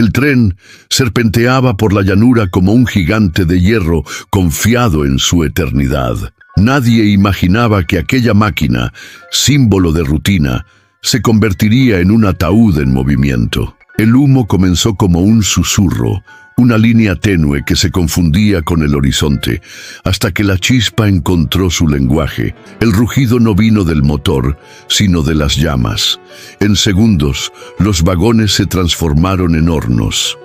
El tren serpenteaba por la llanura como un gigante de hierro confiado en su eternidad. Nadie imaginaba que aquella máquina, símbolo de rutina, se convertiría en un ataúd en movimiento. El humo comenzó como un susurro, una línea tenue que se confundía con el horizonte, hasta que la chispa encontró su lenguaje. El rugido no vino del motor, sino de las llamas. En segundos, los vagones se transformaron en hornos.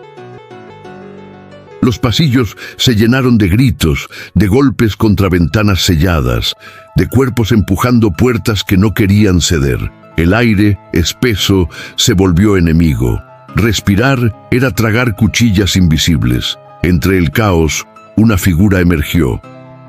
Los pasillos se llenaron de gritos, de golpes contra ventanas selladas, de cuerpos empujando puertas que no querían ceder. El aire, espeso, se volvió enemigo. Respirar era tragar cuchillas invisibles. Entre el caos, una figura emergió.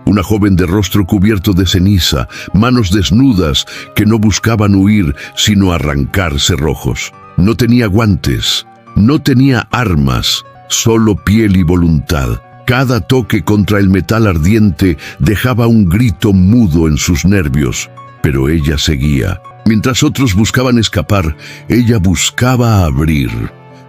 Una joven de rostro cubierto de ceniza, manos desnudas que no buscaban huir, sino arrancar cerrojos. No tenía guantes, no tenía armas, solo piel y voluntad. Cada toque contra el metal ardiente dejaba un grito mudo en sus nervios, pero ella seguía. Mientras otros buscaban escapar, ella buscaba abrir.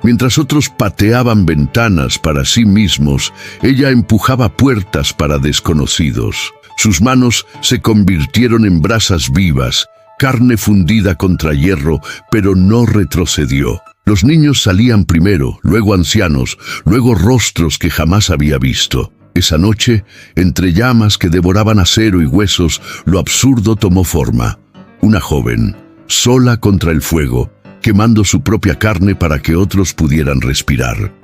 Mientras otros pateaban ventanas para sí mismos, ella empujaba puertas para desconocidos. Sus manos se convirtieron en brasas vivas, carne fundida contra hierro, pero no retrocedió. Los niños salían primero, luego ancianos, luego rostros que jamás había visto. Esa noche, entre llamas que devoraban acero y huesos, lo absurdo tomó forma. Una joven, sola contra el fuego, quemando su propia carne para que otros pudieran respirar.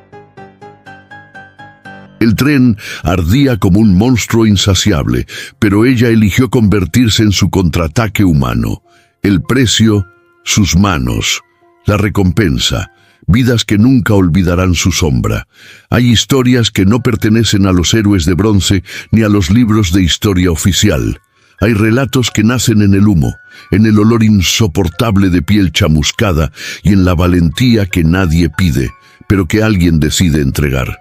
El tren ardía como un monstruo insaciable, pero ella eligió convertirse en su contraataque humano. El precio, sus manos. La recompensa, vidas que nunca olvidarán su sombra. Hay historias que no pertenecen a los héroes de bronce ni a los libros de historia oficial. Hay relatos que nacen en el humo, en el olor insoportable de piel chamuscada y en la valentía que nadie pide, pero que alguien decide entregar.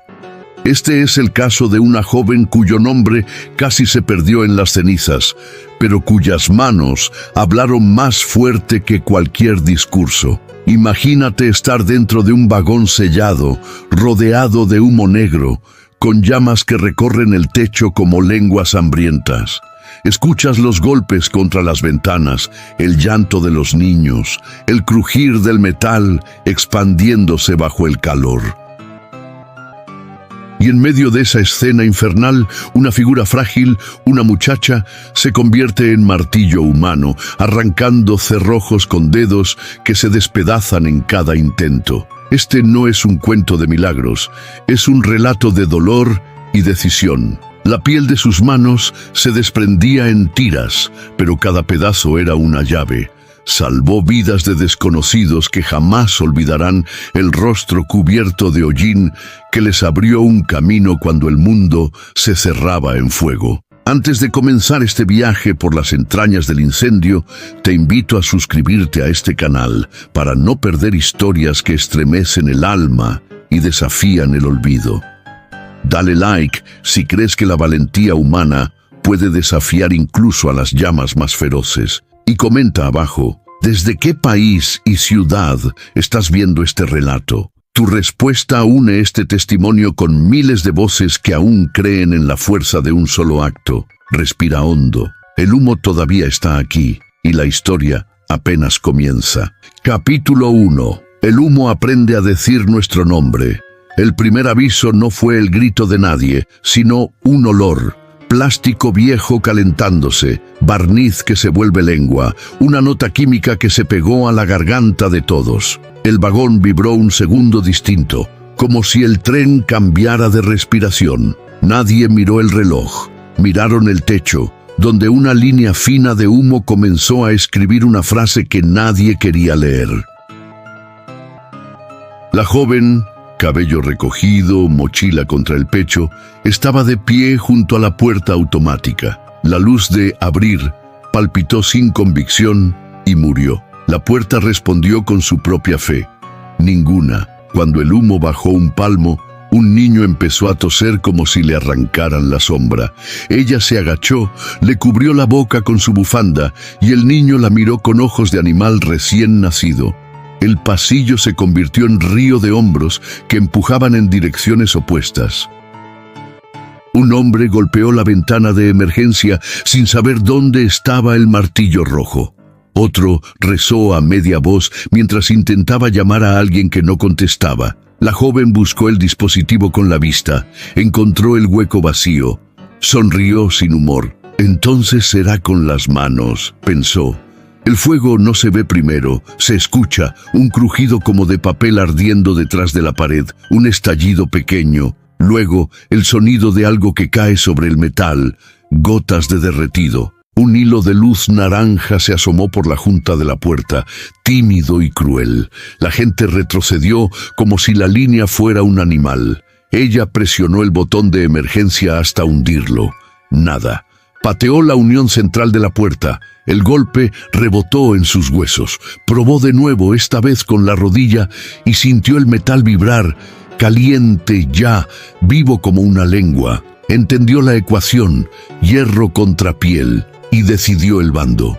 Este es el caso de una joven cuyo nombre casi se perdió en las cenizas, pero cuyas manos hablaron más fuerte que cualquier discurso. Imagínate estar dentro de un vagón sellado, rodeado de humo negro, con llamas que recorren el techo como lenguas hambrientas. Escuchas los golpes contra las ventanas, el llanto de los niños, el crujir del metal expandiéndose bajo el calor. Y en medio de esa escena infernal, una figura frágil, una muchacha, se convierte en martillo humano, arrancando cerrojos con dedos que se despedazan en cada intento. Este no es un cuento de milagros, es un relato de dolor y decisión. La piel de sus manos se desprendía en tiras, pero cada pedazo era una llave. Salvó vidas de desconocidos que jamás olvidarán el rostro cubierto de hollín que les abrió un camino cuando el mundo se cerraba en fuego. Antes de comenzar este viaje por las entrañas del incendio, te invito a suscribirte a este canal para no perder historias que estremecen el alma y desafían el olvido. Dale like si crees que la valentía humana puede desafiar incluso a las llamas más feroces. Y comenta abajo, ¿desde qué país y ciudad estás viendo este relato? Tu respuesta une este testimonio con miles de voces que aún creen en la fuerza de un solo acto. Respira hondo. El humo todavía está aquí y la historia apenas comienza. Capítulo 1. El humo aprende a decir nuestro nombre. El primer aviso no fue el grito de nadie, sino un olor. Plástico viejo calentándose, barniz que se vuelve lengua, una nota química que se pegó a la garganta de todos. El vagón vibró un segundo distinto, como si el tren cambiara de respiración. Nadie miró el reloj, miraron el techo, donde una línea fina de humo comenzó a escribir una frase que nadie quería leer. La joven, cabello recogido, mochila contra el pecho, estaba de pie junto a la puerta automática. La luz de abrir palpitó sin convicción y murió. La puerta respondió con su propia fe. Ninguna. Cuando el humo bajó un palmo, un niño empezó a toser como si le arrancaran la sombra. Ella se agachó, le cubrió la boca con su bufanda y el niño la miró con ojos de animal recién nacido. El pasillo se convirtió en río de hombros que empujaban en direcciones opuestas. Un hombre golpeó la ventana de emergencia sin saber dónde estaba el martillo rojo. Otro rezó a media voz mientras intentaba llamar a alguien que no contestaba. La joven buscó el dispositivo con la vista. Encontró el hueco vacío. Sonrió sin humor. Entonces será con las manos, pensó. El fuego no se ve primero, se escucha un crujido como de papel ardiendo detrás de la pared, un estallido pequeño, luego el sonido de algo que cae sobre el metal, gotas de derretido. Un hilo de luz naranja se asomó por la junta de la puerta, tímido y cruel. La gente retrocedió como si la línea fuera un animal. Ella presionó el botón de emergencia hasta hundirlo. Nada. Pateó la unión central de la puerta. El golpe rebotó en sus huesos. Probó de nuevo, esta vez con la rodilla, y sintió el metal vibrar, caliente ya, vivo como una lengua. Entendió la ecuación, hierro contra piel, y decidió el bando.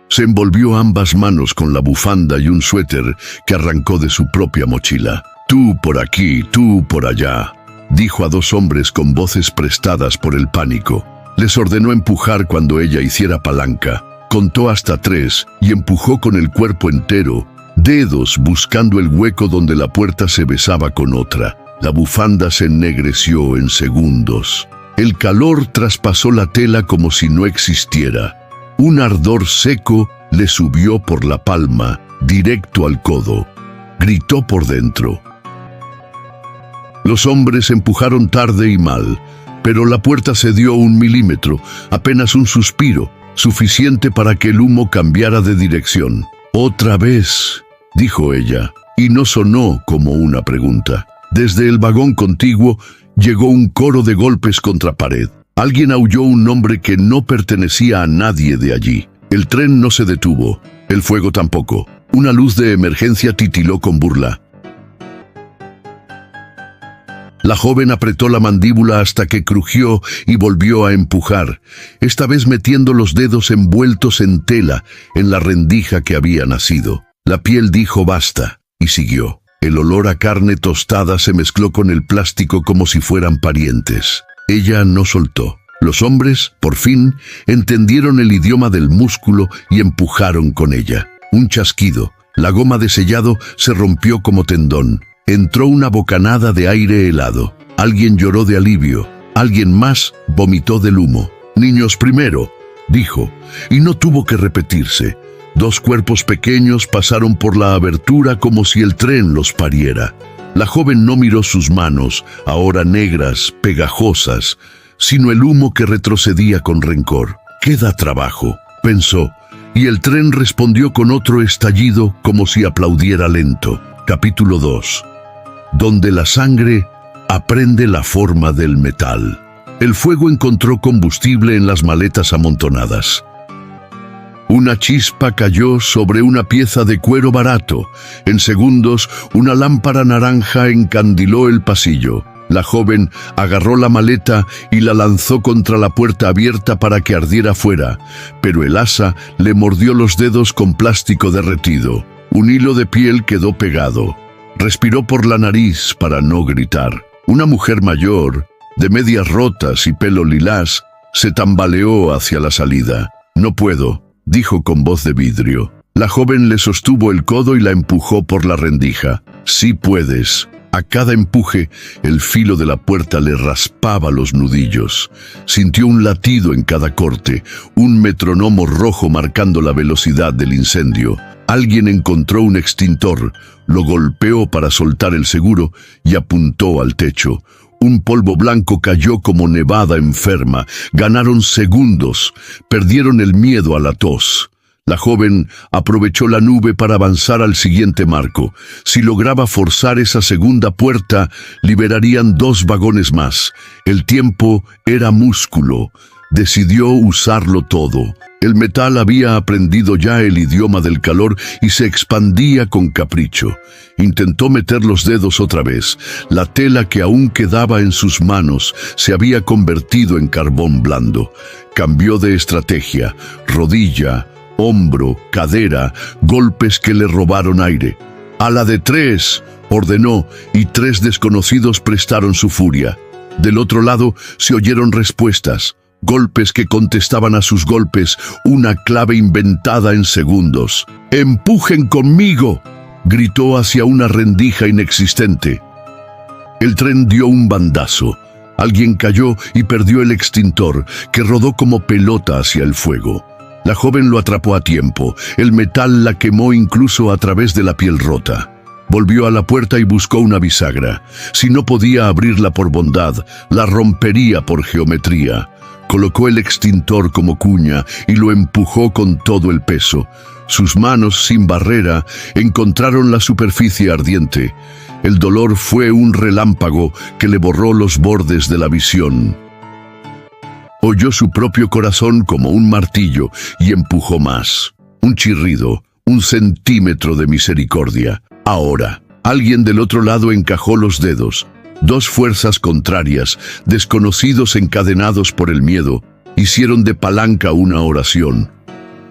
Se envolvió ambas manos con la bufanda y un suéter que arrancó de su propia mochila. «Tú por aquí, tú por allá», dijo a dos hombres con voces prestadas por el pánico. Les ordenó empujar cuando ella hiciera palanca. Contó hasta 3 y empujó con el cuerpo entero, dedos buscando el hueco donde la puerta se besaba con otra. La bufanda se ennegreció en segundos. El calor traspasó la tela como si no existiera. Un ardor seco le subió por la palma, directo al codo. Gritó por dentro. Los hombres empujaron tarde y mal, pero la puerta cedió 1 milímetro, apenas un suspiro, suficiente para que el humo cambiara de dirección. «Otra vez», dijo ella, y no sonó como una pregunta. Desde el vagón contiguo llegó un coro de golpes contra pared. Alguien aulló un nombre que no pertenecía a nadie de allí. El tren no se detuvo, el fuego tampoco. Una luz de emergencia titiló con burla. La joven apretó la mandíbula hasta que crujió y volvió a empujar, esta vez metiendo los dedos envueltos en tela en la rendija que había nacido. La piel dijo basta y siguió. El olor a carne tostada se mezcló con el plástico como si fueran parientes. Ella no soltó. Los hombres, por fin, entendieron el idioma del músculo y empujaron con ella. Un chasquido. La goma de sellado se rompió como tendón. Entró una bocanada de aire helado. Alguien lloró de alivio. Alguien más vomitó del humo. «Niños primero», dijo, y no tuvo que repetirse. 2 cuerpos pequeños pasaron por la abertura como si el tren los pariera. La joven no miró sus manos, ahora negras, pegajosas, sino el humo que retrocedía con rencor. «Queda trabajo», pensó, y el tren respondió con otro estallido como si aplaudiera lento. Capítulo 2. Donde la sangre aprende la forma del metal. El fuego encontró combustible en las maletas amontonadas. Una chispa cayó sobre una pieza de cuero barato. En segundos, una lámpara naranja encandiló el pasillo. La joven agarró la maleta y la lanzó contra la puerta abierta para que ardiera fuera, pero el asa le mordió los dedos con plástico derretido. Un hilo de piel quedó pegado. Respiró por la nariz para no gritar. Una mujer mayor, de medias rotas y pelo lilás, se tambaleó hacia la salida. «No puedo», dijo con voz de vidrio. La joven le sostuvo el codo y la empujó por la rendija. «Sí puedes». A cada empuje, el filo de la puerta le raspaba los nudillos. Sintió un latido en cada corte, un metrónomo rojo marcando la velocidad del incendio. Alguien encontró un extintor, lo golpeó para soltar el seguro y apuntó al techo. Un polvo blanco cayó como nevada enferma. Ganaron segundos, perdieron el miedo a la tos. La joven aprovechó la nube para avanzar al siguiente marco. Si lograba forzar esa segunda puerta, liberarían 2 vagones más. El tiempo era músculo. Decidió usarlo todo. El metal había aprendido ya el idioma del calor y se expandía con capricho. Intentó meter los dedos otra vez. La tela que aún quedaba en sus manos se había convertido en carbón blando. Cambió de estrategia. Rodilla, hombro, cadera, golpes que le robaron aire. «A la de 3», ordenó, y 3 desconocidos prestaron su furia. Del otro lado se oyeron respuestas, golpes que contestaban a sus golpes, una clave inventada en segundos. «¡Empujen conmigo!», gritó hacia una rendija inexistente. El tren dio un bandazo. Alguien cayó y perdió el extintor, que rodó como pelota hacia el fuego. La joven lo atrapó a tiempo. El metal la quemó incluso a través de la piel rota. Volvió a la puerta y buscó una bisagra. Si no podía abrirla por bondad, la rompería por geometría. Colocó el extintor como cuña y lo empujó con todo el peso. Sus manos, sin barrera, encontraron la superficie ardiente. El dolor fue un relámpago que le borró los bordes de la visión. Oyó su propio corazón como un martillo y empujó más. Un chirrido, 1 centímetro de misericordia. Ahora, alguien del otro lado encajó los dedos. 2 fuerzas contrarias, desconocidos encadenados por el miedo, hicieron de palanca una oración.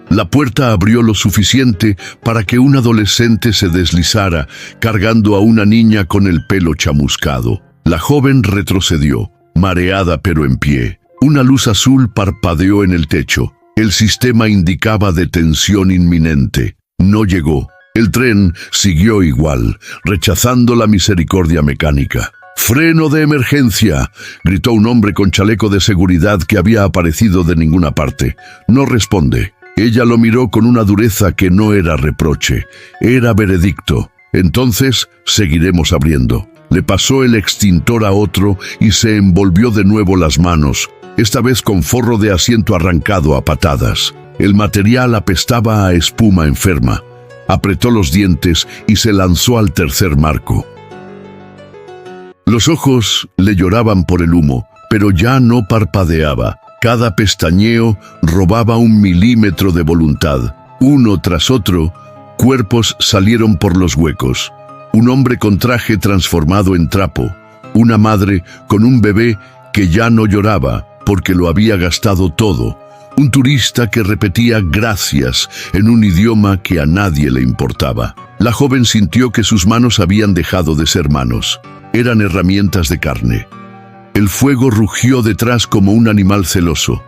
La puerta abrió lo suficiente para que un adolescente se deslizara, cargando a una niña con el pelo chamuscado. La joven retrocedió, mareada pero en pie. Una luz azul parpadeó en el techo. El sistema indicaba detención inminente. No llegó. El tren siguió igual, rechazando la misericordia mecánica. «¡Freno de emergencia!», gritó un hombre con chaleco de seguridad que había aparecido de ninguna parte. No responde. Ella lo miró con una dureza que no era reproche, era veredicto. «Entonces, seguiremos abriendo». Le pasó el extintor a otro y se envolvió de nuevo las manos, esta vez con forro de asiento arrancado a patadas. El material apestaba a espuma enferma. Apretó los dientes y se lanzó al tercer marco. Los ojos le lloraban por el humo, pero ya no parpadeaba. Cada pestañeo robaba 1 milímetro de voluntad. Uno tras otro, cuerpos salieron por los huecos. Un hombre con traje transformado en trapo. Una madre con un bebé que ya no lloraba porque lo había gastado todo. Un turista que repetía gracias en un idioma que a nadie le importaba. La joven sintió que sus manos habían dejado de ser manos. Eran herramientas de carne. El fuego rugió detrás como un animal celoso.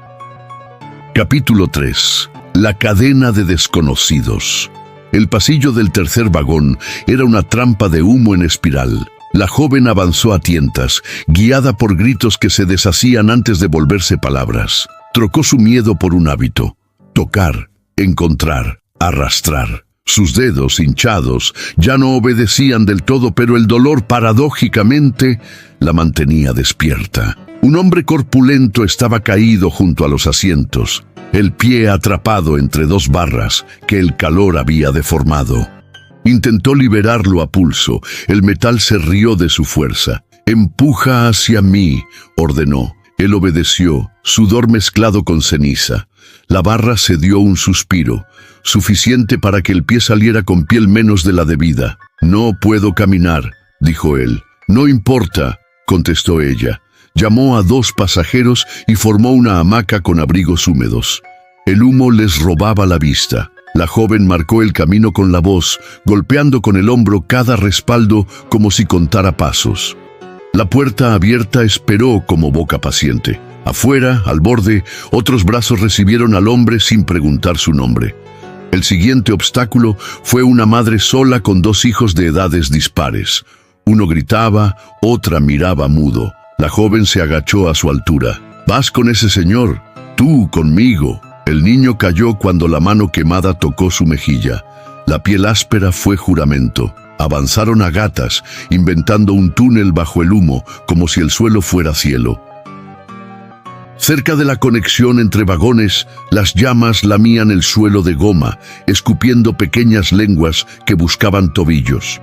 Capítulo 3. La cadena de desconocidos. El pasillo del tercer vagón era una trampa de humo en espiral. La joven avanzó a tientas, guiada por gritos que se deshacían antes de volverse palabras. Trocó su miedo por un hábito: tocar, encontrar, arrastrar. Sus dedos, hinchados, ya no obedecían del todo, pero el dolor, paradójicamente, la mantenía despierta. Un hombre corpulento estaba caído junto a los asientos, el pie atrapado entre 2 barras que el calor había deformado. Intentó liberarlo a pulso. El metal se rió de su fuerza. «Empuja hacia mí», ordenó. Él obedeció, sudor mezclado con ceniza. La barra se dio un suspiro, suficiente para que el pie saliera con piel menos de la debida. «No puedo caminar», dijo él. «No importa», contestó ella. Llamó a 2 pasajeros y formó una hamaca con abrigos húmedos. El humo les robaba la vista. La joven marcó el camino con la voz, golpeando con el hombro cada respaldo como si contara pasos. La puerta abierta esperó como boca paciente. Afuera, al borde, otros brazos recibieron al hombre sin preguntar su nombre. El siguiente obstáculo fue una madre sola con 2 hijos de edades dispares. Uno gritaba, otra miraba mudo. La joven se agachó a su altura. «Vas con ese señor, tú conmigo». El niño cayó cuando la mano quemada tocó su mejilla. La piel áspera fue juramento. Avanzaron a gatas, inventando un túnel bajo el humo, como si el suelo fuera cielo. Cerca de la conexión entre vagones, las llamas lamían el suelo de goma, escupiendo pequeñas lenguas que buscaban tobillos.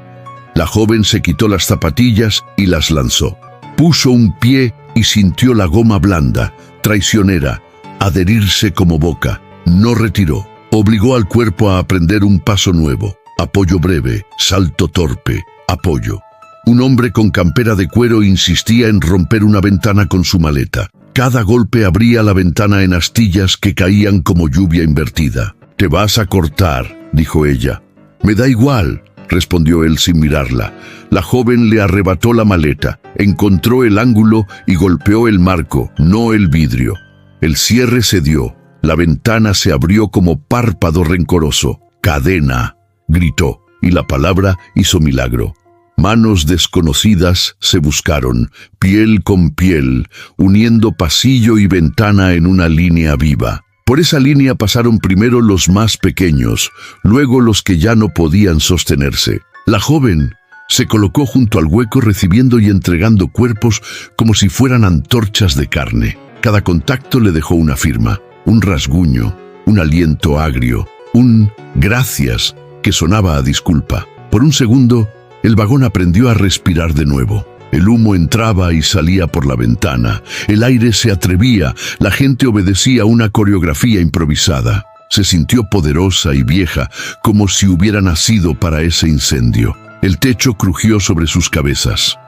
La joven se quitó las zapatillas y las lanzó. Puso un pie y sintió la goma blanda, traicionera, adherirse como boca. No retiró. Obligó al cuerpo a aprender un paso nuevo. Apoyo breve, salto torpe, apoyo. Un hombre con campera de cuero insistía en romper una ventana con su maleta. Cada golpe abría la ventana en astillas que caían como lluvia invertida. «Te vas a cortar», dijo ella. «Me da igual», respondió él sin mirarla. La joven le arrebató la maleta, encontró el ángulo y golpeó el marco, no el vidrio. El cierre cedió, la ventana se abrió como párpado rencoroso. «Cadena», gritó, y la palabra hizo milagro. Manos desconocidas se buscaron, piel con piel, uniendo pasillo y ventana en una línea viva. Por esa línea pasaron primero los más pequeños, luego los que ya no podían sostenerse. La joven se colocó junto al hueco recibiendo y entregando cuerpos como si fueran antorchas de carne. Cada contacto le dejó una firma, un rasguño, un aliento agrio, un «gracias» que sonaba a disculpa. Por un segundo, el vagón aprendió a respirar de nuevo. El humo entraba y salía por la ventana. El aire se atrevía, la gente obedecía una coreografía improvisada. Se sintió poderosa y vieja, como si hubiera nacido para ese incendio. El techo crujió sobre sus cabezas.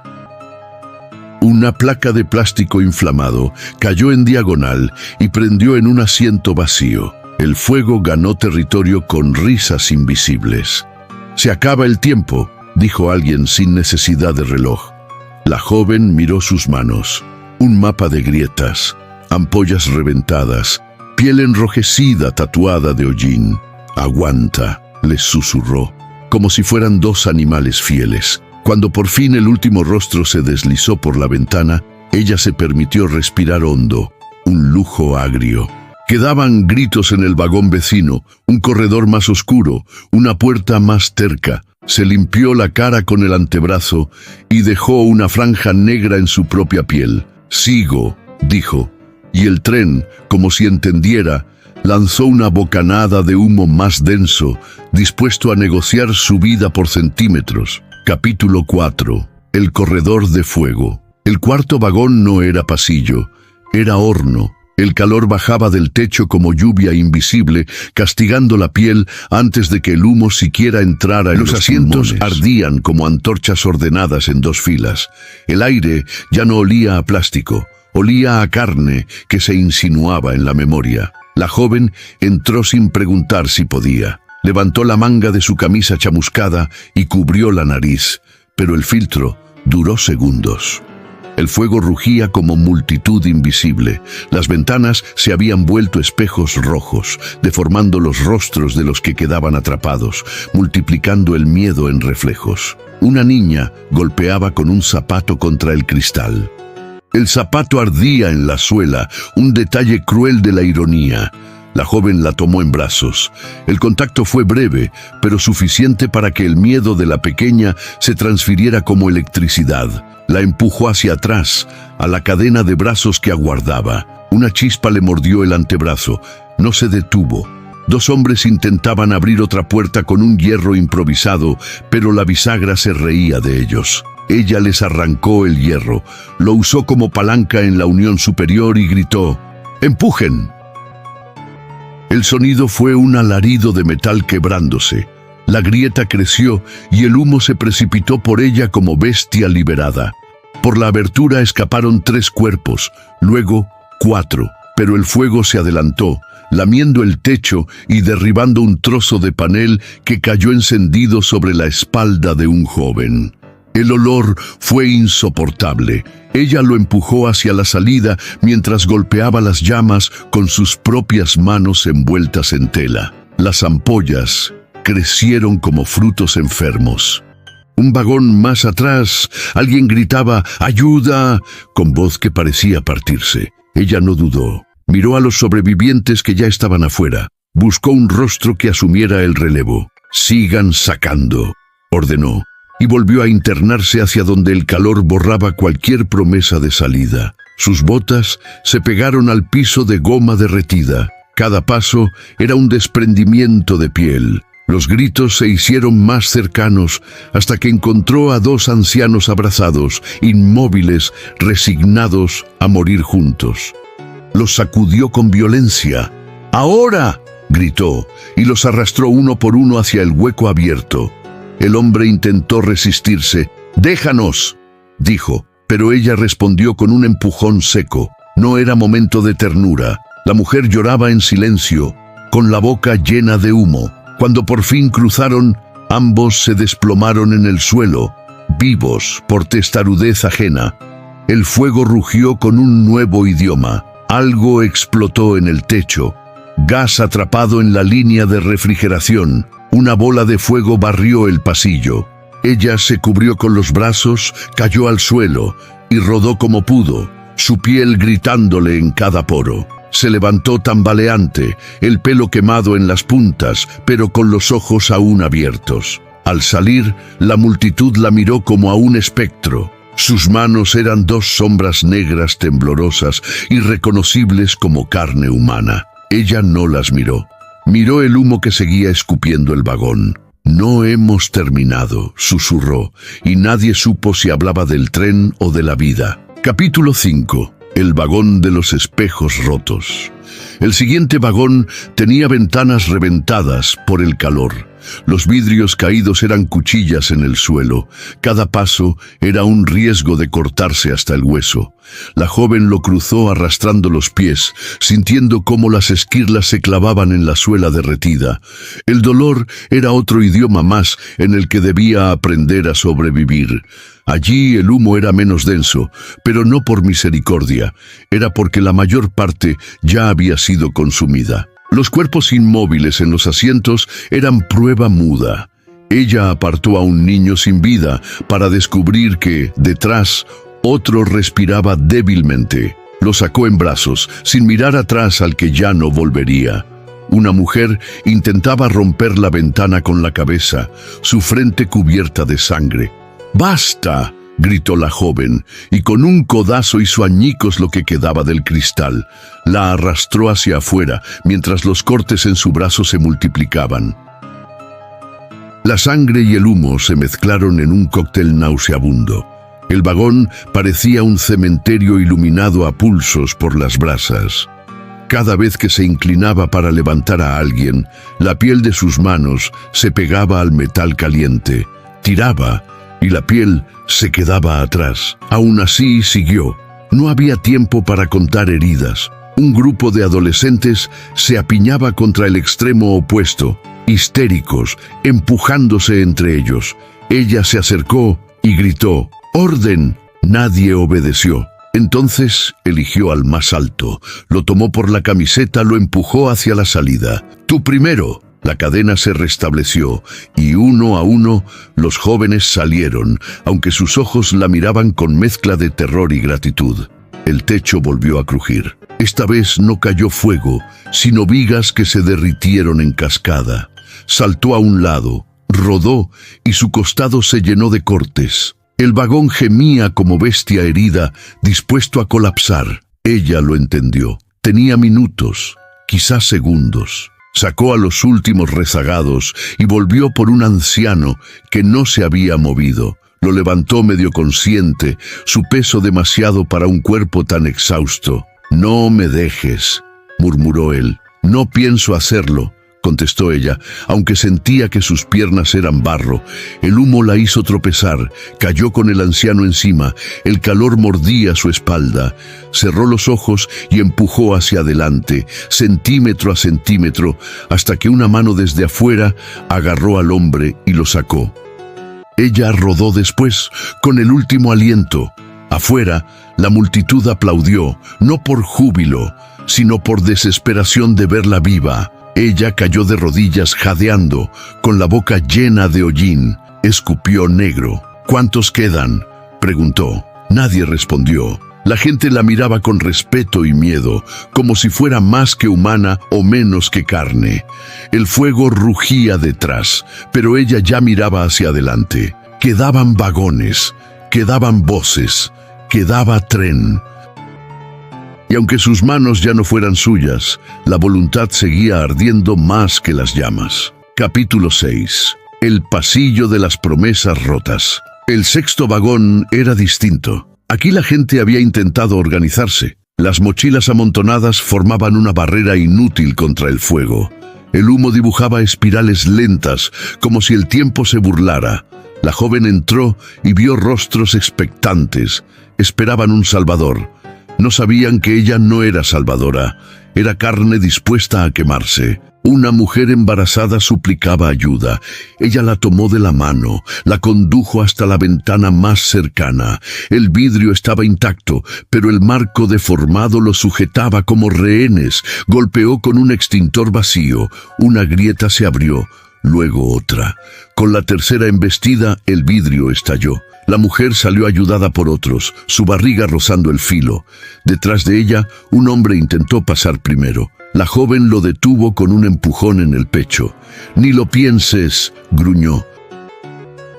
Una placa de plástico inflamado cayó en diagonal y prendió en un asiento vacío. El fuego ganó territorio con risas invisibles. «Se acaba el tiempo», dijo alguien sin necesidad de reloj. La joven miró sus manos. Un mapa de grietas, ampollas reventadas, piel enrojecida tatuada de hollín. «Aguanta», les susurró, como si fueran dos animales fieles. Cuando por fin el último rostro se deslizó por la ventana, ella se permitió respirar hondo, un lujo agrio. Quedaban gritos en el vagón vecino, un corredor más oscuro, una puerta más terca. Se limpió la cara con el antebrazo y dejó una franja negra en su propia piel. «Sigo», dijo, y el tren, como si entendiera, lanzó una bocanada de humo más denso, dispuesto a negociar su vida por centímetros. Capítulo 4. El corredor de fuego. El cuarto vagón no era pasillo, era horno. El calor bajaba del techo como lluvia invisible, castigando la piel antes de que el humo siquiera entrara en los asientos. Ardían como antorchas ordenadas en dos filas. El aire ya no olía a plástico, olía a carne que se insinuaba en la memoria. La joven entró sin preguntar si podía. Levantó la manga de su camisa chamuscada y cubrió la nariz, pero el filtro duró segundos. El fuego rugía como multitud invisible. Las ventanas se habían vuelto espejos rojos, deformando los rostros de los que quedaban atrapados, multiplicando el miedo en reflejos. Una niña golpeaba con un zapato contra el cristal. El zapato ardía en la suela, un detalle cruel de la ironía. La joven la tomó en brazos. El contacto fue breve, pero suficiente para que el miedo de la pequeña se transfiriera como electricidad. La empujó hacia atrás, a la cadena de brazos que aguardaba. Una chispa le mordió el antebrazo. No se detuvo. Dos hombres intentaban abrir otra puerta con un hierro improvisado, pero la bisagra se reía de ellos. Ella les arrancó el hierro, lo usó como palanca en la unión superior y gritó: «¡Empujen!». El sonido fue un alarido de metal quebrándose. La grieta creció y el humo se precipitó por ella como bestia liberada. Por la abertura escaparon 3 cuerpos, luego 4, pero el fuego se adelantó, lamiendo el techo y derribando un trozo de panel que cayó encendido sobre la espalda de un joven. El olor fue insoportable. Ella lo empujó hacia la salida mientras golpeaba las llamas con sus propias manos envueltas en tela. Las ampollas crecieron como frutos enfermos. Un vagón más atrás, alguien gritaba «¡Ayuda!» con voz que parecía partirse. Ella no dudó. Miró a los sobrevivientes que ya estaban afuera. Buscó un rostro que asumiera el relevo. «Sigan sacando», ordenó, y volvió a internarse hacia donde el calor borraba cualquier promesa de salida. Sus botas se pegaron al piso de goma derretida. Cada paso era un desprendimiento de piel. Los gritos se hicieron más cercanos hasta que encontró a 2 ancianos abrazados, inmóviles, resignados a morir juntos. Los sacudió con violencia. «¡Ahora!», gritó, y los arrastró uno por uno hacia el hueco abierto. El hombre intentó resistirse. «¡Déjanos!», dijo, pero ella respondió con un empujón seco. No era momento de ternura. La mujer lloraba en silencio, con la boca llena de humo. Cuando por fin cruzaron, ambos se desplomaron en el suelo, vivos por testarudez ajena. El fuego rugió con un nuevo idioma. Algo explotó en el techo. Gas atrapado en la línea de refrigeración. Una bola de fuego barrió el pasillo. Ella se cubrió con los brazos, cayó al suelo y rodó como pudo, su piel gritándole en cada poro. Se levantó tambaleante, el pelo quemado en las puntas, pero con los ojos aún abiertos. Al salir, la multitud la miró como a un espectro. Sus manos eran dos sombras negras temblorosas, irreconocibles como carne humana. Ella no las miró. Miró el humo que seguía escupiendo el vagón. «No hemos terminado», susurró, y nadie supo si hablaba del tren o de la vida. Capítulo 5. El vagón de los espejos rotos. El siguiente vagón tenía ventanas reventadas por el calor. Los vidrios caídos eran cuchillas en el suelo. Cada paso era un riesgo de cortarse hasta el hueso. La joven lo cruzó arrastrando los pies, sintiendo cómo las esquirlas se clavaban en la suela derretida. El dolor era otro idioma más en el que debía aprender a sobrevivir. Allí el humo era menos denso, pero no por misericordia, era porque la mayor parte ya había sido consumida. Los cuerpos inmóviles en los asientos eran prueba muda. Ella apartó a un niño sin vida para descubrir que, detrás, otro respiraba débilmente. Lo sacó en brazos, sin mirar atrás al que ya no volvería. Una mujer intentaba romper la ventana con la cabeza, su frente cubierta de sangre. «¡Basta!», gritó la joven, y con un codazo hizo añicos lo que quedaba del cristal. La arrastró hacia afuera, mientras los cortes en su brazo se multiplicaban. La sangre y el humo se mezclaron en un cóctel nauseabundo. El vagón parecía un cementerio iluminado a pulsos por las brasas. Cada vez que se inclinaba para levantar a alguien, la piel de sus manos se pegaba al metal caliente. Tiraba, y la piel se quedaba atrás. Aún así siguió. No había tiempo para contar heridas. Un grupo de adolescentes se apiñaba contra el extremo opuesto, histéricos, empujándose entre ellos. Ella se acercó y gritó: «¡Orden!». Nadie obedeció. Entonces eligió al más alto, lo tomó por la camiseta, lo empujó hacia la salida. «Tú primero». La cadena se restableció y uno a uno los jóvenes salieron, aunque sus ojos la miraban con mezcla de terror y gratitud. El techo volvió a crujir. Esta vez no cayó fuego, sino vigas que se derritieron en cascada. Saltó a un lado, rodó y su costado se llenó de cortes. El vagón gemía como bestia herida, dispuesto a colapsar. Ella lo entendió. Tenía minutos, quizás segundos. Sacó a los últimos rezagados y volvió por un anciano que no se había movido. Lo levantó medio consciente, su peso demasiado para un cuerpo tan exhausto. «No me dejes», murmuró él. «No pienso hacerlo», contestó ella, aunque sentía que sus piernas eran barro. El humo la hizo tropezar, cayó con el anciano encima, el calor mordía su espalda. Cerró los ojos y empujó hacia adelante, centímetro a centímetro, hasta que una mano desde afuera agarró al hombre y lo sacó. Ella rodó después, con el último aliento. Afuera, la multitud aplaudió, no por júbilo, sino por desesperación de verla viva. Ella cayó de rodillas jadeando, con la boca llena de hollín. Escupió negro. «¿Cuántos quedan?», preguntó. Nadie respondió. La gente la miraba con respeto y miedo, como si fuera más que humana o menos que carne. El fuego rugía detrás, pero ella ya miraba hacia adelante. Quedaban vagones, quedaban voces, quedaba tren. Y aunque sus manos ya no fueran suyas, la voluntad seguía ardiendo más que las llamas. Capítulo 6. El pasillo de las promesas rotas. El sexto vagón era distinto. Aquí la gente había intentado organizarse. Las mochilas amontonadas formaban una barrera inútil contra el fuego. El humo dibujaba espirales lentas, como si el tiempo se burlara. La joven entró y vio rostros expectantes. Esperaban un salvador. No sabían que ella no era salvadora, era carne dispuesta a quemarse. Una mujer embarazada suplicaba ayuda. Ella la tomó de la mano, la condujo hasta la ventana más cercana. El vidrio estaba intacto, pero el marco deformado lo sujetaba como rehenes. Golpeó con un extintor vacío. Una grieta se abrió, luego otra. Con la tercera embestida, el vidrio estalló. La mujer salió ayudada por otros, su barriga rozando el filo. Detrás de ella, un hombre intentó pasar primero. La joven lo detuvo con un empujón en el pecho. «Ni lo pienses», gruñó.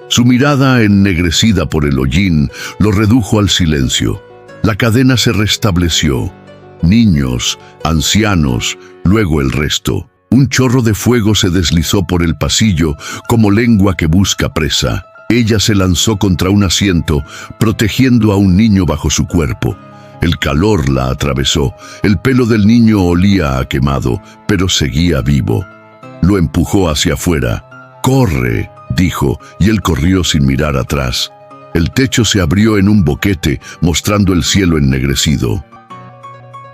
Su mirada, ennegrecida por el hollín, lo redujo al silencio. La cadena se restableció. Niños, ancianos, luego el resto. Un chorro de fuego se deslizó por el pasillo como lengua que busca presa. Ella se lanzó contra un asiento, protegiendo a un niño bajo su cuerpo. El calor la atravesó. El pelo del niño olía a quemado, pero seguía vivo. Lo empujó hacia afuera. «¡Corre!», dijo, y él corrió sin mirar atrás. El techo se abrió en un boquete, mostrando el cielo ennegrecido.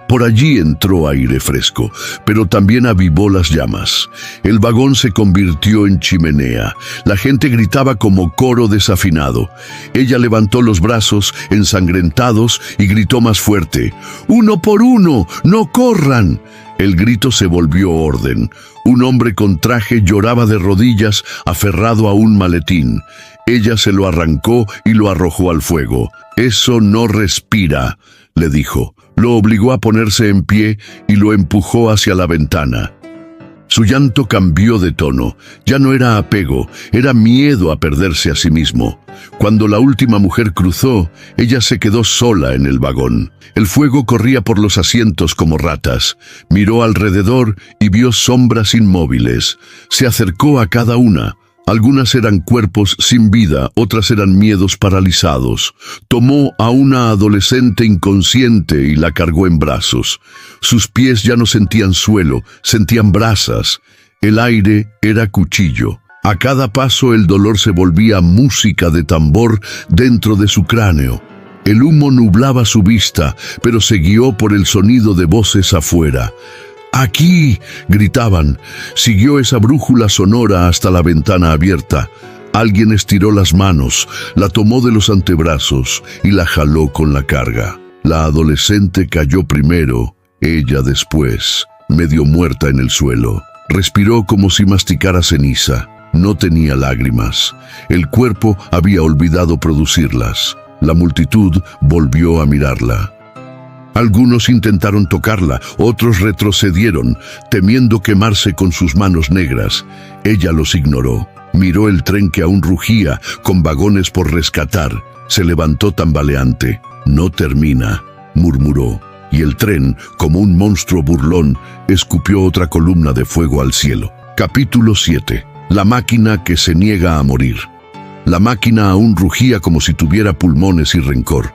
Por allí entró aire fresco, pero también avivó las llamas. El vagón se convirtió en chimenea. La gente gritaba como coro desafinado. Ella levantó los brazos, ensangrentados, y gritó más fuerte: «¡Uno por uno! ¡No corran!». El grito se volvió orden. Un hombre con traje lloraba de rodillas, aferrado a un maletín. Ella se lo arrancó y lo arrojó al fuego. «Eso no respira», le dijo. Lo obligó a ponerse en pie y lo empujó hacia la ventana. Su llanto cambió de tono. Ya no era apego, era miedo a perderse a sí mismo. Cuando la última mujer cruzó, ella se quedó sola en el vagón. El fuego corría por los asientos como ratas. Miró alrededor y vio sombras inmóviles. Se acercó a cada una. Algunas eran cuerpos sin vida, otras eran miedos paralizados. Tomó a una adolescente inconsciente y la cargó en brazos. Sus pies ya no sentían suelo, sentían brasas. El aire era cuchillo. A cada paso el dolor se volvía música de tambor dentro de su cráneo. El humo nublaba su vista, pero se guió por el sonido de voces afuera. «¡Aquí!», gritaban. Siguió esa brújula sonora hasta la ventana abierta. Alguien estiró las manos, la tomó de los antebrazos y la jaló con la carga. La adolescente cayó primero, ella después, medio muerta en el suelo. Respiró como si masticara ceniza. No tenía lágrimas. El cuerpo había olvidado producirlas. La multitud volvió a mirarla. Algunos intentaron tocarla, otros retrocedieron, temiendo quemarse con sus manos negras. Ella los ignoró. Miró el tren que aún rugía, con vagones por rescatar. Se levantó tambaleante. «No termina», murmuró, y el tren, como un monstruo burlón, escupió otra columna de fuego al cielo. Capítulo 7. La máquina que se niega a morir. La máquina aún rugía como si tuviera pulmones y rencor.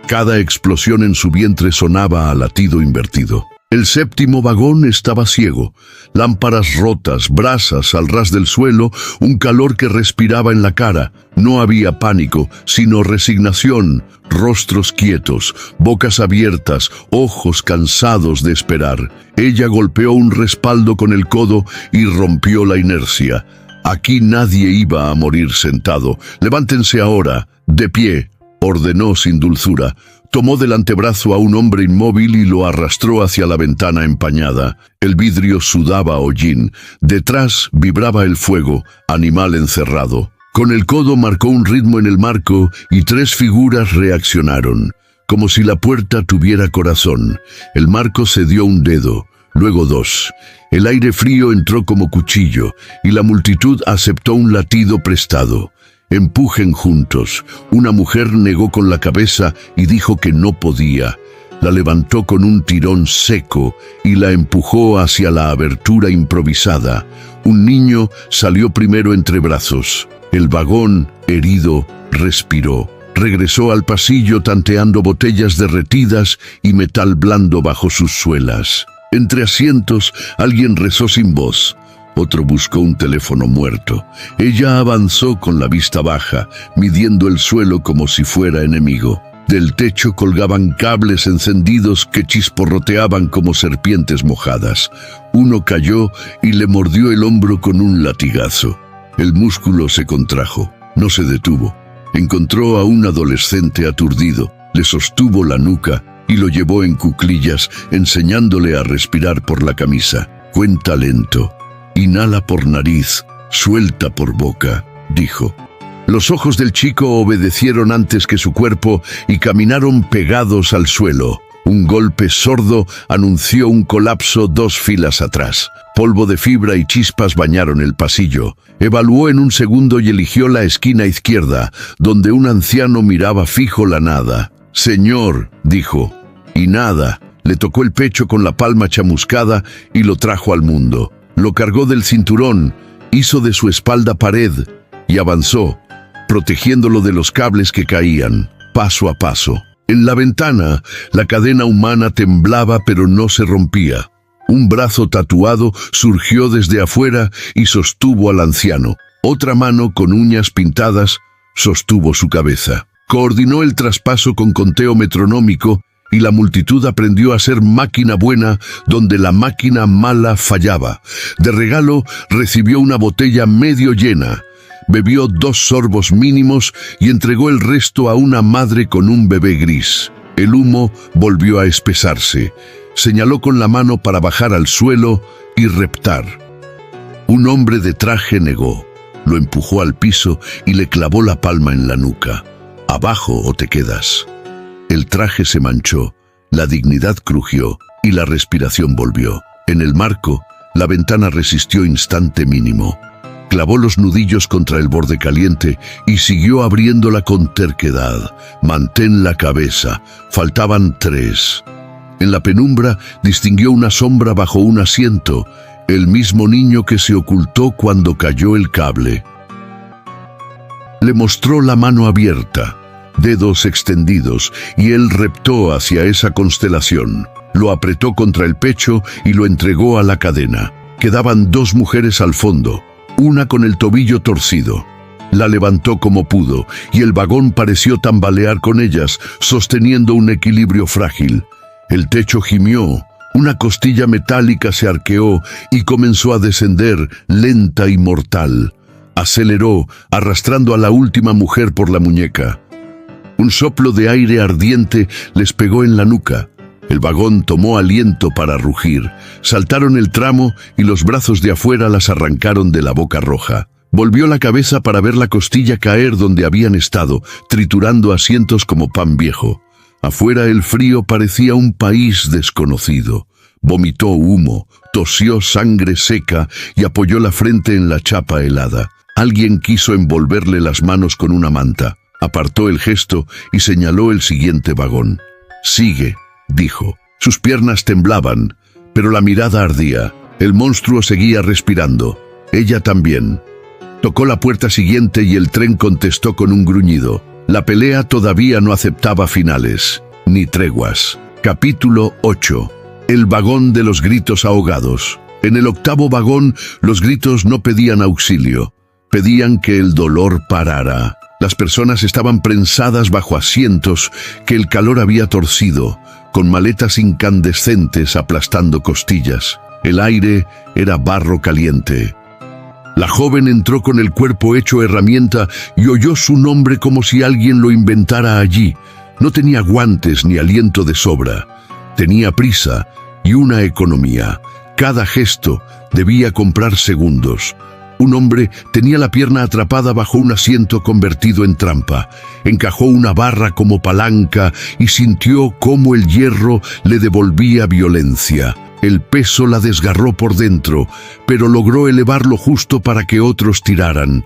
Cada explosión en su vientre sonaba a latido invertido. El séptimo vagón estaba ciego. Lámparas rotas, brasas al ras del suelo, un calor que respiraba en la cara. No había pánico, sino resignación, rostros quietos, bocas abiertas, ojos cansados de esperar. Ella golpeó un respaldo con el codo y rompió la inercia. Aquí nadie iba a morir sentado. «Levántense ahora, de pie», ordenó sin dulzura. Tomó del antebrazo a un hombre inmóvil y lo arrastró hacia la ventana empañada. El vidrio sudaba hollín. Detrás vibraba el fuego, animal encerrado. Con el codo marcó un ritmo en el marco y 3 figuras reaccionaron, como si la puerta tuviera corazón. El marco cedió un dedo, luego 2. El aire frío entró como cuchillo y la multitud aceptó un latido prestado. «Empujen juntos». Una mujer negó con la cabeza y dijo que no podía. La levantó con un tirón seco y la empujó hacia la abertura improvisada. Un niño salió primero entre brazos. El vagón, herido, respiró. Regresó al pasillo tanteando botellas derretidas y metal blando bajo sus suelas. Entre asientos, alguien rezó sin voz. Otro buscó un teléfono muerto. Ella avanzó con la vista baja, midiendo el suelo como si fuera enemigo. Del techo colgaban cables encendidos que chisporroteaban como serpientes mojadas. Uno cayó y le mordió el hombro con un latigazo. El músculo se contrajo, no se detuvo. Encontró a un adolescente aturdido, le sostuvo la nuca y lo llevó en cuclillas, enseñándole a respirar por la camisa. Cuenta lento. Inhala por nariz, suelta por boca, dijo. Los ojos del chico obedecieron antes que su cuerpo y caminaron pegados al suelo. Un golpe sordo anunció un colapso 2 filas atrás. Polvo de fibra y chispas bañaron el pasillo. Evaluó en un segundo y eligió la esquina izquierda, donde un anciano miraba fijo la nada. «Señor», dijo, y nada. Le tocó el pecho con la palma chamuscada y lo trajo al mundo. Lo cargó del cinturón, hizo de su espalda pared y avanzó, protegiéndolo de los cables que caían, paso a paso. En la ventana, la cadena humana temblaba pero no se rompía. Un brazo tatuado surgió desde afuera y sostuvo al anciano. Otra mano con uñas pintadas sostuvo su cabeza. Coordinó el traspaso con conteo metronómico y la multitud aprendió a ser máquina buena donde la máquina mala fallaba. De regalo recibió una botella medio llena. Bebió 2 sorbos mínimos y entregó el resto a una madre con un bebé gris. El humo volvió a espesarse. Señaló con la mano para bajar al suelo y reptar. Un hombre de traje negó. Lo empujó al piso y le clavó la palma en la nuca. «Abajo o te quedas». El traje se manchó, la dignidad crujió y la respiración volvió. En el marco, la ventana resistió instante mínimo. Clavó los nudillos contra el borde caliente y siguió abriéndola con terquedad. «Mantén la cabeza». Faltaban 3. En la penumbra distinguió una sombra bajo un asiento, el mismo niño que se ocultó cuando cayó el cable. Le mostró la mano abierta, dedos extendidos, y él reptó hacia esa constelación. Lo apretó contra el pecho y lo entregó a la cadena. Quedaban 2 mujeres al fondo, una con el tobillo torcido. La levantó como pudo, y el vagón pareció tambalear con ellas, sosteniendo un equilibrio frágil. El techo gimió, una costilla metálica se arqueó y comenzó a descender, lenta y mortal. Aceleró, arrastrando a la última mujer por la muñeca. Un soplo de aire ardiente les pegó en la nuca. El vagón tomó aliento para rugir. Saltaron el tramo y los brazos de afuera las arrancaron de la boca roja. Volvió la cabeza para ver la costilla caer donde habían estado, triturando asientos como pan viejo. Afuera el frío parecía un país desconocido. Vomitó humo, tosió sangre seca y apoyó la frente en la chapa helada. Alguien quiso envolverle las manos con una manta. Apartó el gesto y señaló el siguiente vagón. «Sigue», dijo. Sus piernas temblaban, pero la mirada ardía. El monstruo seguía respirando. Ella también. Tocó la puerta siguiente y el tren contestó con un gruñido. La pelea todavía no aceptaba finales, ni treguas. Capítulo 8. El vagón de los gritos ahogados. En el 8º vagón, los gritos no pedían auxilio. Pedían que el dolor parara. Las personas estaban prensadas bajo asientos que el calor había torcido, con maletas incandescentes aplastando costillas. El aire era barro caliente. La joven entró con el cuerpo hecho herramienta y oyó su nombre como si alguien lo inventara allí. No tenía guantes ni aliento de sobra. Tenía prisa y una economía. Cada gesto debía comprar segundos. Un hombre tenía la pierna atrapada bajo un asiento convertido en trampa. Encajó una barra como palanca y sintió cómo el hierro le devolvía violencia. El peso la desgarró por dentro, pero logró elevarlo justo para que otros tiraran.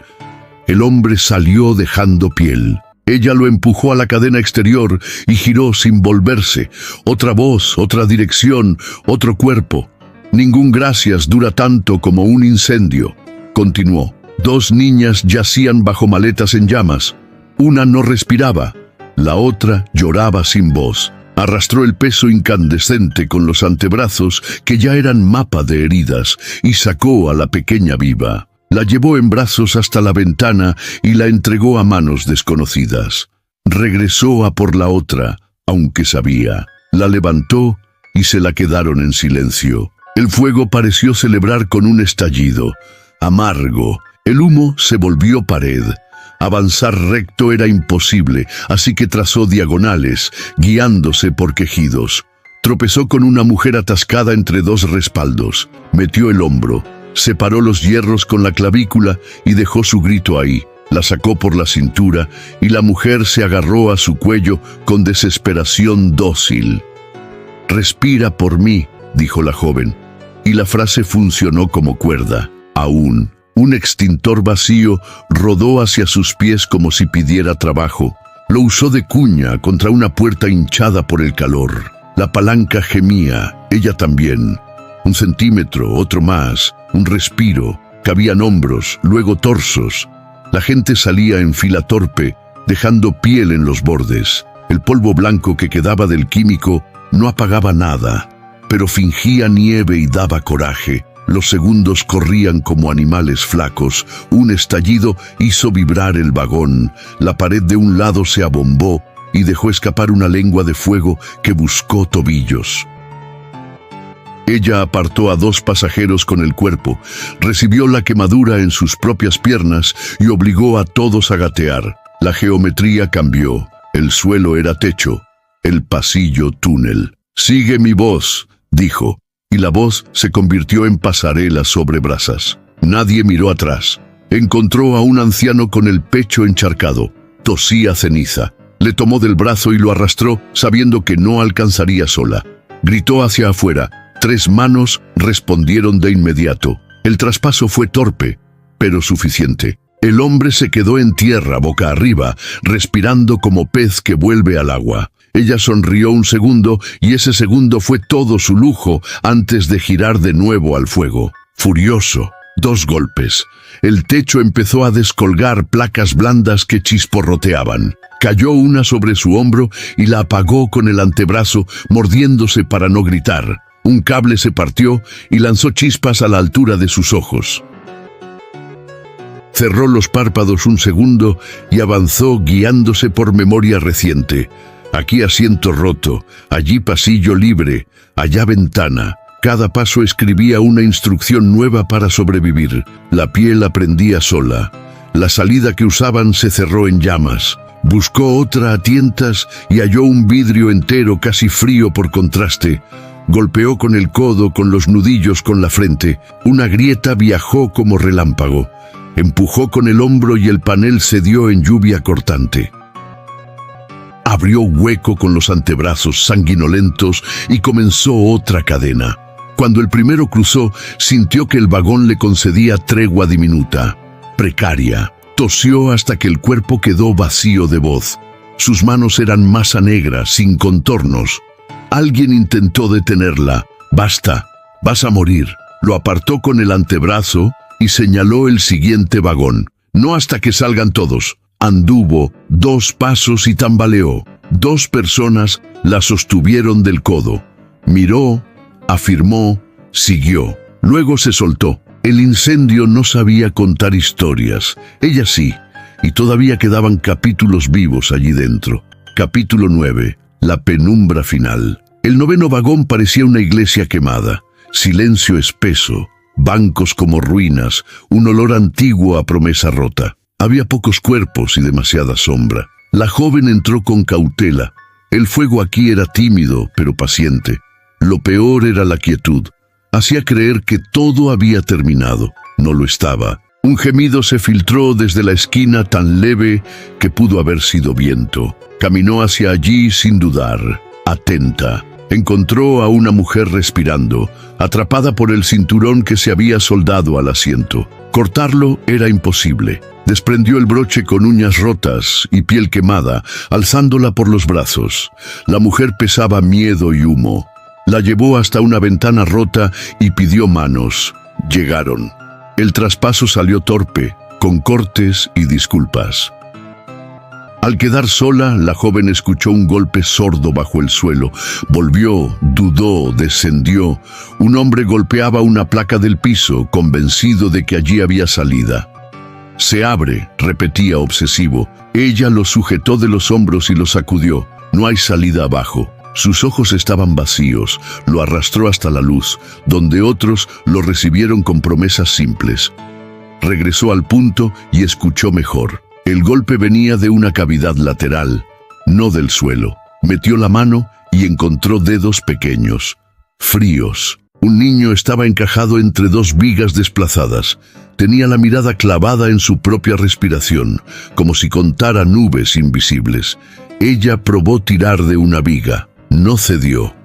El hombre salió dejando piel. Ella lo empujó a la cadena exterior y giró sin volverse. Otra voz, otra dirección, otro cuerpo. Ningún gracias dura tanto como un incendio. Continuó. 2 niñas yacían bajo maletas en llamas. Una no respiraba. La otra lloraba sin voz. Arrastró el peso incandescente con los antebrazos, que ya eran mapa de heridas, y sacó a la pequeña viva. La llevó en brazos hasta la ventana y la entregó a manos desconocidas. Regresó a por la otra, aunque sabía. La levantó y se la quedaron en silencio. El fuego pareció celebrar con un estallido. Amargo, el humo se volvió pared. Avanzar recto era imposible, así que trazó diagonales, guiándose por quejidos. Tropezó con una mujer atascada entre dos respaldos. Metió el hombro, separó los hierros con la clavícula y dejó su grito ahí. La sacó por la cintura y la mujer se agarró a su cuello con desesperación dócil. «Respira por mí», dijo la joven, y la frase funcionó como cuerda. Aún, un extintor vacío rodó hacia sus pies como si pidiera trabajo. Lo usó de cuña contra una puerta hinchada por el calor. La palanca gemía, ella también. 1 centímetro, otro más, un respiro. Cabían hombros, luego torsos. La gente salía en fila torpe, dejando piel en los bordes. El polvo blanco que quedaba del químico no apagaba nada, pero fingía nieve y daba coraje. Los segundos corrían como animales flacos. Un estallido hizo vibrar el vagón. La pared de un lado se abombó y dejó escapar una lengua de fuego que buscó tobillos. Ella apartó a 2 pasajeros con el cuerpo, recibió la quemadura en sus propias piernas y obligó a todos a gatear. La geometría cambió. El suelo era techo, el pasillo túnel. «Sigue mi voz», dijo, y la voz se convirtió en pasarela sobre brasas. Nadie miró atrás. Encontró a un anciano con el pecho encharcado. Tosía ceniza. Le tomó del brazo y lo arrastró, sabiendo que no alcanzaría sola. Gritó hacia afuera. 3 manos respondieron de inmediato. El traspaso fue torpe, pero suficiente. El hombre se quedó en tierra, boca arriba, respirando como pez que vuelve al agua. Ella sonrió un segundo y ese segundo fue todo su lujo antes de girar de nuevo al fuego. Furioso, 2 golpes. El techo empezó a descolgar placas blandas que chisporroteaban. Cayó una sobre su hombro y la apagó con el antebrazo, mordiéndose para no gritar. Un cable se partió y lanzó chispas a la altura de sus ojos. Cerró los párpados un segundo y avanzó guiándose por memoria reciente. Aquí asiento roto, allí pasillo libre, allá ventana. Cada paso escribía una instrucción nueva para sobrevivir. La piel aprendía sola. La salida que usaban se cerró en llamas. Buscó otra a tientas y halló un vidrio entero casi frío por contraste. Golpeó con el codo, con los nudillos, con la frente. Una grieta viajó como relámpago. Empujó con el hombro y el panel cedió en lluvia cortante. Abrió hueco con los antebrazos sanguinolentos y comenzó otra cadena. Cuando el primero cruzó, sintió que el vagón le concedía tregua diminuta, precaria. Tosió hasta que el cuerpo quedó vacío de voz. Sus manos eran masa negra, sin contornos. Alguien intentó detenerla. «Basta, vas a morir». Lo apartó con el antebrazo y señaló el siguiente vagón. «No hasta que salgan todos». Anduvo 2 pasos y tambaleó. 2 personas la sostuvieron del codo. Miró, afirmó, siguió. Luego se soltó. El incendio no sabía contar historias. Ella sí, y todavía quedaban capítulos vivos allí dentro. Capítulo 9. La penumbra final. El 9º vagón parecía una iglesia quemada. Silencio espeso, bancos como ruinas, un olor antiguo a promesa rota. Había pocos cuerpos y demasiada sombra. La joven entró con cautela. El fuego aquí era tímido, pero paciente. Lo peor era la quietud. Hacía creer que todo había terminado. No lo estaba. Un gemido se filtró desde la esquina tan leve que pudo haber sido viento. Caminó hacia allí sin dudar, atenta. Encontró a una mujer respirando, atrapada por el cinturón que se había soldado al asiento. Cortarlo era imposible. Desprendió el broche con uñas rotas y piel quemada, alzándola por los brazos. La mujer pesaba miedo y humo. La llevó hasta una ventana rota y pidió manos. Llegaron. El traspaso salió torpe, con cortes y disculpas. Al quedar sola, la joven escuchó un golpe sordo bajo el suelo. Volvió, dudó, descendió. Un hombre golpeaba una placa del piso, convencido de que allí había salida. Se abre, repetía obsesivo. Ella lo sujetó de los hombros y lo sacudió. No hay salida abajo. Sus ojos estaban vacíos. Lo arrastró hasta la luz, donde otros lo recibieron con promesas simples. Regresó al punto y escuchó mejor. El golpe venía de una cavidad lateral, no del suelo. Metió la mano y encontró dedos pequeños, fríos. Un niño estaba encajado entre dos vigas desplazadas. Tenía la mirada clavada en su propia respiración, como si contara nubes invisibles. Ella probó tirar de una viga. No cedió.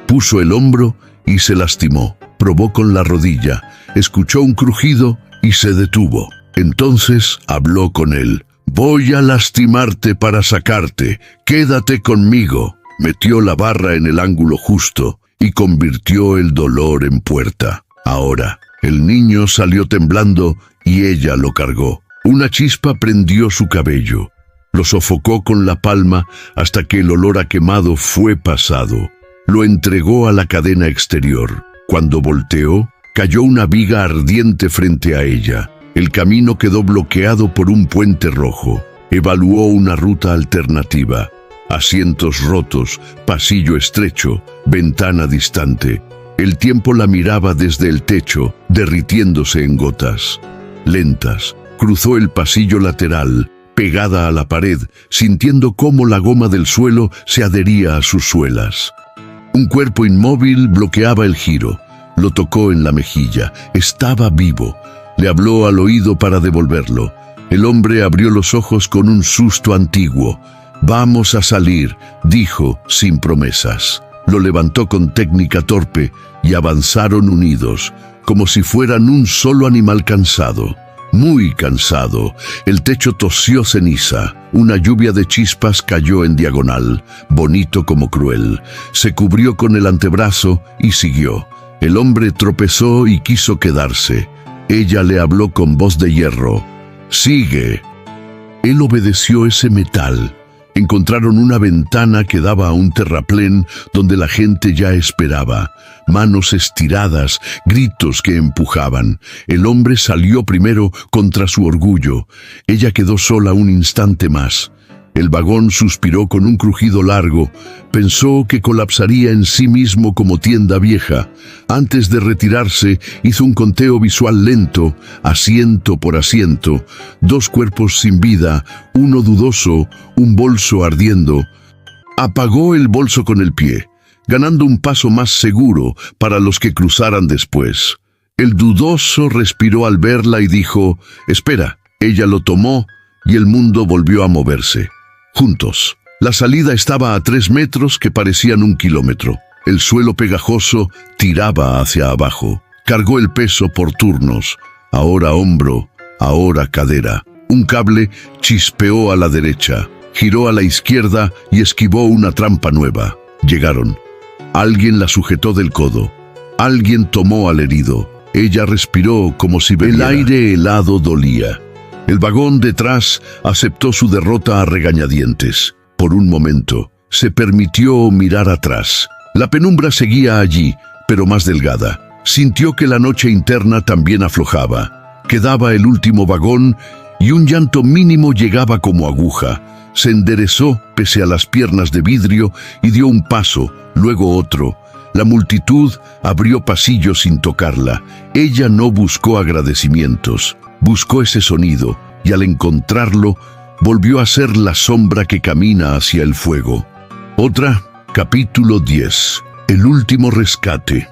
Puso el hombro y se lastimó. Probó con la rodilla. Escuchó un crujido y se detuvo. Entonces habló con él. «Voy a lastimarte para sacarte. Quédate conmigo». Metió la barra en el ángulo justo y convirtió el dolor en puerta. Ahora, el niño salió temblando y ella lo cargó. Una chispa prendió su cabello. Lo sofocó con la palma hasta que el olor a quemado fue pasado. Lo entregó a la cadena exterior. Cuando volteó, cayó una viga ardiente frente a ella. El camino quedó bloqueado por un puente rojo. Evaluó una ruta alternativa. Asientos rotos, pasillo estrecho, ventana distante. El tiempo la miraba desde el techo, derritiéndose en gotas. Lentas, cruzó el pasillo lateral, pegada a la pared, sintiendo cómo la goma del suelo se adhería a sus suelas. Un cuerpo inmóvil bloqueaba el giro. Lo tocó en la mejilla. Estaba vivo. Le habló al oído para devolverlo. El hombre abrió los ojos con un susto antiguo. «Vamos a salir», dijo, sin promesas. Lo levantó con técnica torpe y avanzaron unidos, como si fueran un solo animal cansado. Muy cansado. El techo tosió ceniza. Una lluvia de chispas cayó en diagonal, bonito como cruel. Se cubrió con el antebrazo y siguió. El hombre tropezó y quiso quedarse. Ella le habló con voz de hierro. «Sigue». Él obedeció ese metal. Encontraron una ventana que daba a un terraplén donde la gente ya esperaba. Manos estiradas, gritos que empujaban. El hombre salió primero contra su orgullo. Ella quedó sola un instante más. El vagón suspiró con un crujido largo. Pensó que colapsaría en sí mismo como tienda vieja. Antes de retirarse, hizo un conteo visual lento, asiento por asiento. 2 cuerpos sin vida, uno dudoso, un bolso ardiendo. Apagó el bolso con el pie, ganando un paso más seguro para los que cruzaran después. El dudoso respiró al verla y dijo, «Espera». Ella lo tomó y el mundo volvió a moverse. Juntos. La salida estaba a 3 metros que parecían 1 kilómetro. El suelo pegajoso tiraba hacia abajo. Cargó el peso por turnos. Ahora hombro, ahora cadera. Un cable chispeó a la derecha. Giró a la izquierda y esquivó una trampa nueva. Llegaron. Alguien la sujetó del codo. Alguien tomó al herido. Ella respiró como si bebiera. El aire helado dolía. El vagón detrás aceptó su derrota a regañadientes. Por un momento, se permitió mirar atrás. La penumbra seguía allí, pero más delgada. Sintió que la noche interna también aflojaba. Quedaba el último vagón y un llanto mínimo llegaba como aguja. Se enderezó pese a las piernas de vidrio y dio un paso, luego otro. La multitud abrió pasillos sin tocarla. Ella no buscó agradecimientos. Buscó ese sonido y al encontrarlo, volvió a ser la sombra que camina hacia el fuego. Otra, capítulo 10. El último rescate.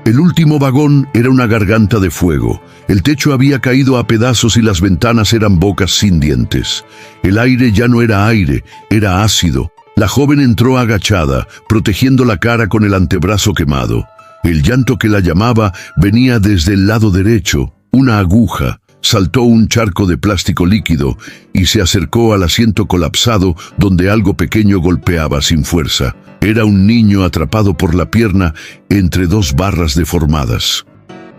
El último vagón era una garganta de fuego. El techo había caído a pedazos y las ventanas eran bocas sin dientes. El aire ya no era aire, era ácido. La joven entró agachada, protegiendo la cara con el antebrazo quemado. El llanto que la llamaba venía desde el lado derecho, una aguja. Saltó un charco de plástico líquido y se acercó al asiento colapsado donde algo pequeño golpeaba sin fuerza. Era un niño atrapado por la pierna entre 2 barras deformadas.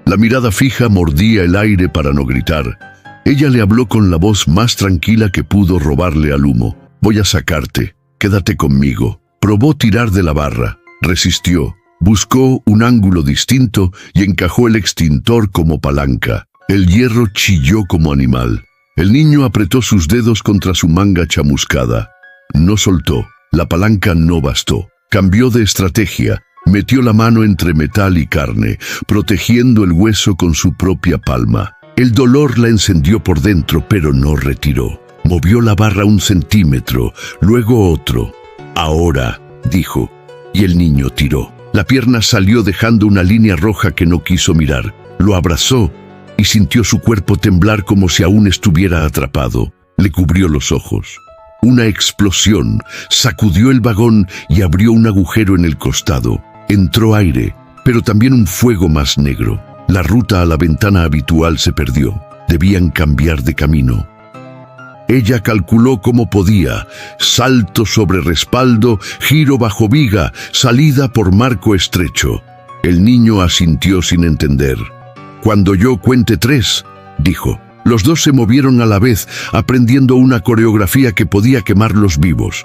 La mirada fija mordía el aire para no gritar. Ella le habló con la voz más tranquila que pudo robarle al humo. «Voy a sacarte. Quédate conmigo». Probó tirar de la barra. Resistió. Buscó un ángulo distinto y encajó el extintor como palanca. El hierro chilló como animal. El niño apretó sus dedos contra su manga chamuscada. No soltó. La palanca no bastó. Cambió de estrategia. Metió la mano entre metal y carne, protegiendo el hueso con su propia palma. El dolor la encendió por dentro, pero no retiró. Movió la barra 1 centímetro, luego otro. «Ahora», dijo, y el niño tiró. La pierna salió dejando una línea roja que no quiso mirar. Lo abrazó y sintió su cuerpo temblar como si aún estuviera atrapado. Le cubrió los ojos. Una explosión sacudió el vagón y abrió un agujero en el costado. Entró aire, pero también un fuego más negro. La ruta a la ventana habitual se perdió. Debían cambiar de camino. Ella calculó como podía: salto sobre respaldo, giro bajo viga, salida por marco estrecho. El niño asintió sin entender. «Cuando yo cuente 3», dijo. Los dos se movieron a la vez, aprendiendo una coreografía que podía quemarlos vivos.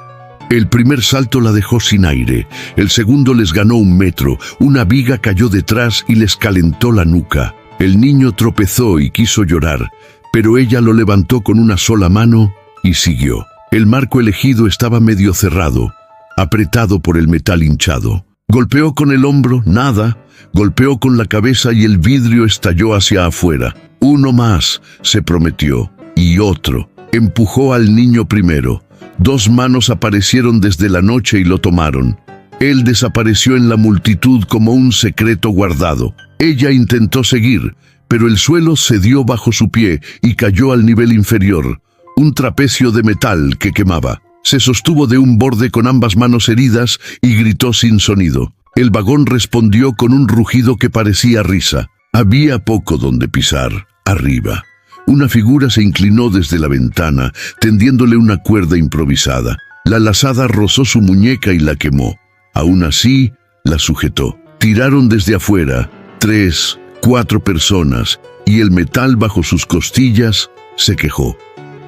El primer salto la dejó sin aire, el segundo les ganó 1 metro, una viga cayó detrás y les calentó la nuca. El niño tropezó y quiso llorar, pero ella lo levantó con una sola mano y siguió. El marco elegido estaba medio cerrado, apretado por el metal hinchado. Golpeó con el hombro, nada. Golpeó con la cabeza y el vidrio estalló hacia afuera. 1 más, se prometió, y otro. Empujó al niño primero. 2 manos aparecieron desde la noche y lo tomaron. Él desapareció en la multitud como un secreto guardado. Ella intentó seguir, pero el suelo cedió bajo su pie y cayó al nivel inferior. Un trapecio de metal que quemaba. Se sostuvo de un borde con ambas manos heridas y gritó sin sonido. El vagón respondió con un rugido que parecía risa. Había poco donde pisar. Arriba. Una figura se inclinó desde la ventana, tendiéndole una cuerda improvisada. La lazada rozó su muñeca y la quemó. Aún así, la sujetó. Tiraron desde afuera. 3, 4 personas, y el metal bajo sus costillas se quejó.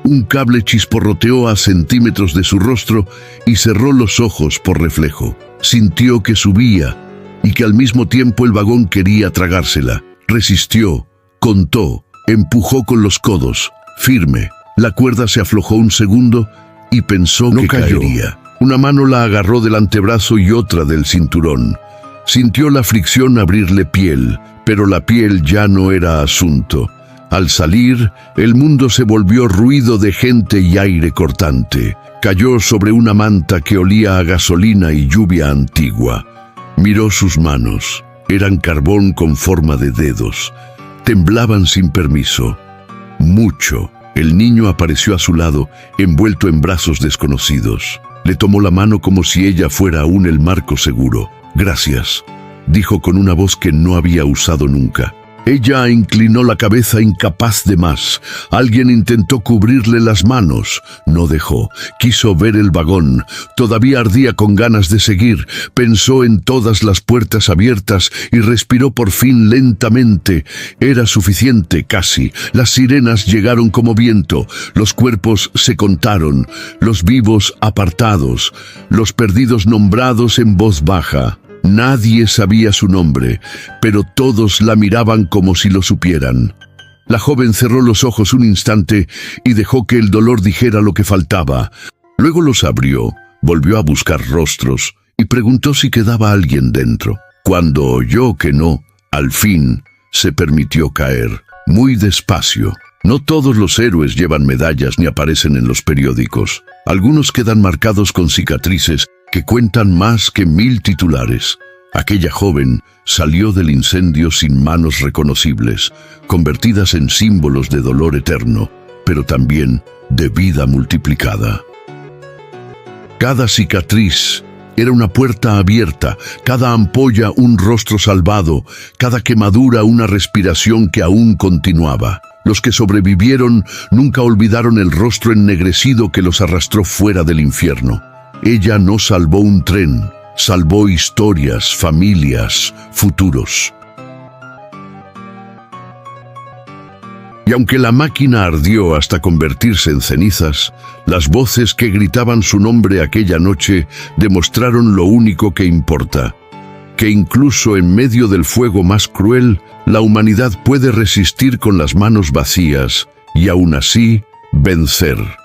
Un cable chisporroteó a centímetros de su rostro y cerró los ojos por reflejo. Sintió que subía y que al mismo tiempo el vagón quería tragársela. Resistió, contó, empujó con los codos, firme. La cuerda se aflojó un segundo y pensó que caería. Una mano la agarró del antebrazo y otra del cinturón. Sintió la fricción abrirle piel, pero la piel ya no era asunto. Al salir, el mundo se volvió ruido de gente y aire cortante. Cayó sobre una manta que olía a gasolina y lluvia antigua. Miró sus manos. Eran carbón con forma de dedos. Temblaban sin permiso. Mucho. El niño apareció a su lado, envuelto en brazos desconocidos. Le tomó la mano como si ella fuera aún el marco seguro. «Gracias», dijo con una voz que no había usado nunca. Ella inclinó la cabeza, incapaz de más. Alguien intentó cubrirle las manos. No dejó. Quiso ver el vagón. Todavía ardía con ganas de seguir. Pensó en todas las puertas abiertas y respiró por fin lentamente. Era suficiente, casi. Las sirenas llegaron como viento. Los cuerpos se contaron. Los vivos apartados. Los perdidos nombrados en voz baja. Nadie sabía su nombre, pero todos la miraban como si lo supieran. La joven cerró los ojos un instante y dejó que el dolor dijera lo que faltaba. Luego los abrió, volvió a buscar rostros y preguntó si quedaba alguien dentro. Cuando oyó que no, al fin se permitió caer, muy despacio. No todos los héroes llevan medallas ni aparecen en los periódicos. Algunos quedan marcados con cicatrices que cuentan más que 1000 titulares. Aquella joven salió del incendio sin manos reconocibles, convertidas en símbolos de dolor eterno, pero también de vida multiplicada. Cada cicatriz era una puerta abierta, cada ampolla un rostro salvado, cada quemadura una respiración que aún continuaba. Los que sobrevivieron nunca olvidaron el rostro ennegrecido que los arrastró fuera del infierno. Ella no salvó un tren, salvó historias, familias, futuros. Y aunque la máquina ardió hasta convertirse en cenizas, las voces que gritaban su nombre aquella noche demostraron lo único que importa: que incluso en medio del fuego más cruel, la humanidad puede resistir con las manos vacías y aún así vencer.